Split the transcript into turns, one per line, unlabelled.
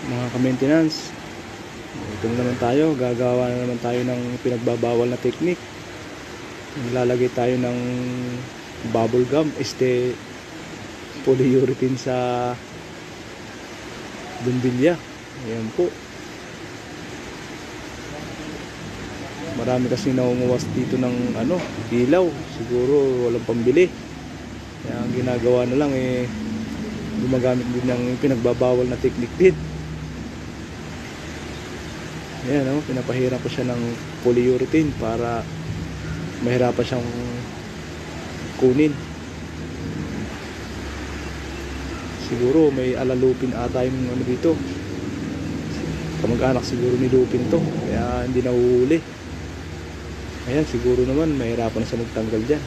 mga ka-maintenance. Ito na naman tayo, gagawa na naman tayo ng pinagbabawal na technique. Nilalagay tayo ng bubble gum, polyurethane sa bumbilya. Ayan po. Marami kasi nangunguwas dito ng ilaw, siguro walang pambili. Kaya ang ginagawa na lang gumagamit din ng pinagbabawal na technique din. Ayan, pinapahirap ko siya ng polyurethane para mahirapan siyang kunin. Siguro may alalupin ata yung dito. Kamag-anak siguro ni Lupin to, kaya hindi nahuhuli. Ayan, siguro naman mahirapan na siya magtanggal dyan.